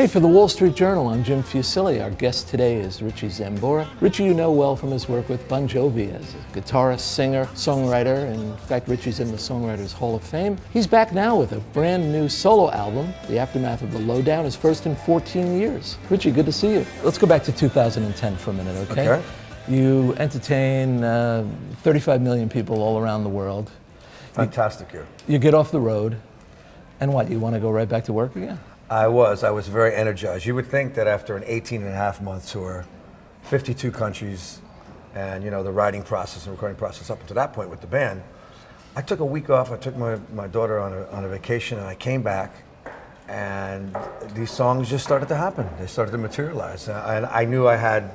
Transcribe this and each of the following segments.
Hey, for the Wall Street Journal, I'm Jim Fusilli. Our guest today is Richie Sambora. Richie you know well from his work with Bon Jovi as a guitarist, singer, songwriter. In fact, Richie's in the Songwriters Hall of Fame. He's back now with a brand new solo album, The Aftermath of the Lowdown, his first in 14 years. Richie, good to see you. Let's go back to 2010 for a minute, okay? Okay. You entertain 35 million people all around the world. Fantastic year. You get off the road, and what, you want to go right back to work again? I was very energized. You would think that after an 18-and-a-half-month tour, 52 countries, and you know the writing process and recording process up until that point with the band, I took a week off. I took my daughter on a vacation, and I came back, and these songs just started to happen. They started to materialize. And I knew I had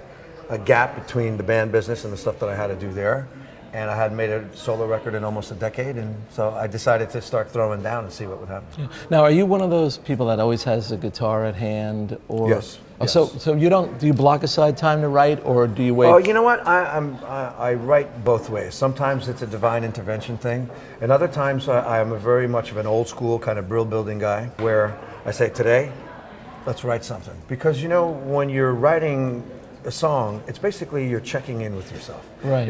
a gap between the band business and the stuff that I had to do there. And I hadn't made a solo record in almost a decade, and so I decided to start throwing down and see what would happen. Yeah. Now, are you one of those people that always has a guitar at hand, or yes? Oh, Yes. So you don't? Do you block aside time to write, or do you wait? Oh, you know what? I write both ways. Sometimes it's a divine intervention thing, and other times I am very much of an old school kind of brill building guy, where I say today, let's write something, because you know when you're writing a song, it's basically you're checking in with yourself. Right.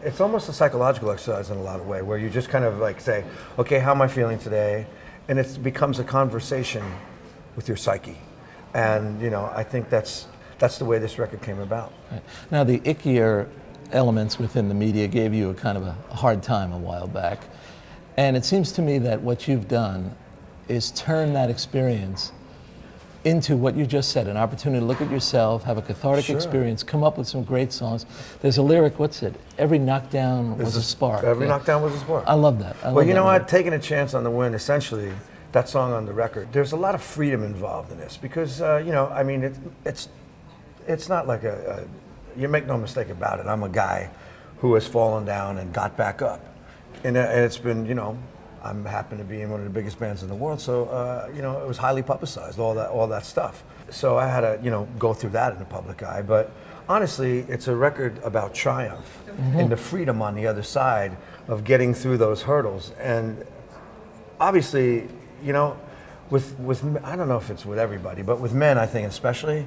It's almost a psychological exercise in a lot of ways, where you just kind of like say, okay, how am I feeling today? And it becomes a conversation with your psyche. And you know, I think that's the way this record came about. Right. Now, the ickier elements within the media gave you a kind of a hard time a while back. And it seems to me that what you've done is turn that experience into what you just said, an opportunity to look at yourself, have a cathartic Sure. experience, come up with some great songs. There's a lyric, what's it? Every knockdown was a spark. Every knockdown was a spark. I love that. Well, you know what? Taking a chance on the wind, essentially, that song on the record, there's a lot of freedom involved in this because, you know, I mean, it's not like you make no mistake about it. I'm a guy who has fallen down and got back up. And it's been, you know, I'm happen to be in one of the biggest bands in the world, so you know it was highly publicized, all that stuff. So I had to, you know, go through that in the public eye. But honestly, it's a record about triumph and the freedom on the other side of getting through those hurdles. And obviously, you know, with I don't know if it's with everybody, but with men, I think especially,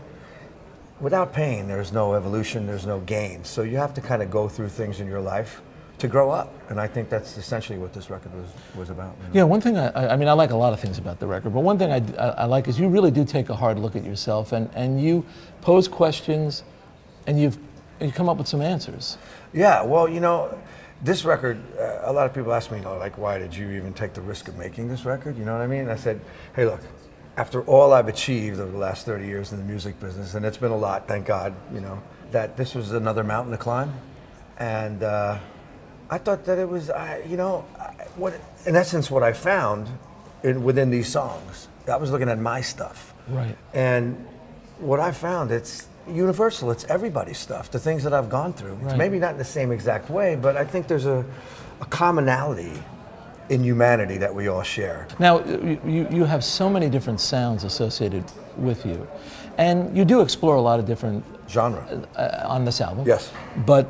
without pain, there's no evolution, there's no gain. So you have to kind of go through things in your life to grow up, and I think that's essentially what this record was about. You know? Yeah, one thing, I mean, I like a lot of things about the record, but one thing I like is you really do take a hard look at yourself, and you pose questions, and you come up with some answers. Yeah, well, you know, this record, a lot of people ask me, you know, like, why did you even take the risk of making this record? You know what I mean? And I said, hey, look, after all I've achieved over the last 30 years in the music business, and it's been a lot, thank God, you know, that this was another mountain to climb, and I thought that it was, you know, in essence, what I found within these songs. I was looking at my stuff. Right. And what I found, it's universal. It's everybody's stuff, the things that I've gone through. It's maybe not in the same exact way, but I think there's a commonality in humanity that we all share. Now, you have so many different sounds associated with you. And you do explore a lot of different genre on this album. Yes. But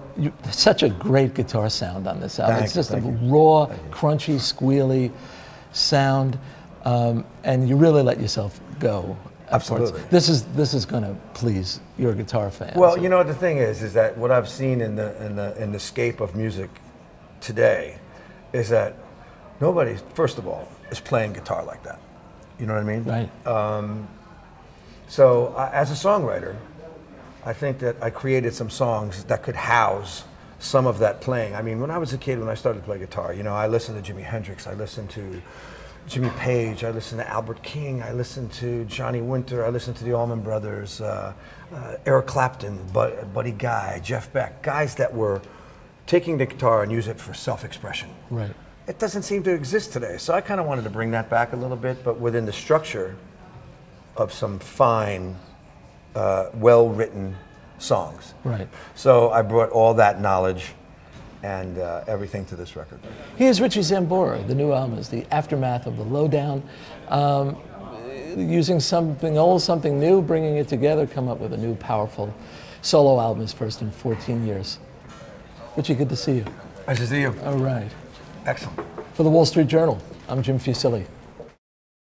such a great guitar sound on this album. It's just a raw, crunchy, squealy sound, and you really let yourself go. Absolutely. This is going to please your guitar fans. Well, you know, the thing is that what I've seen in the scape of music today is that nobody, first of all, is playing guitar like that. You know what I mean? Right. So as a songwriter, I think that I created some songs that could house some of that playing. I mean, when I was a kid, when I started to play guitar, you know, I listened to Jimi Hendrix, I listened to Jimmy Page, I listened to Albert King, I listened to Johnny Winter, I listened to the Allman Brothers, Eric Clapton, Buddy Guy, Jeff Beck, guys that were taking the guitar and use it for self-expression. Right. It doesn't seem to exist today, so I kind of wanted to bring that back a little bit, but within the structure of some fine, well-written songs. Right. So I brought all that knowledge and everything to this record. Here's Richie Sambora. The new album is The Aftermath of the Lowdown. Using something old, something new, bringing it together, come up with a new, powerful solo album, his first in 14 years. Richie, good to see you. Nice to see you. All right. Excellent. For the Wall Street Journal, I'm Jim Fusilli.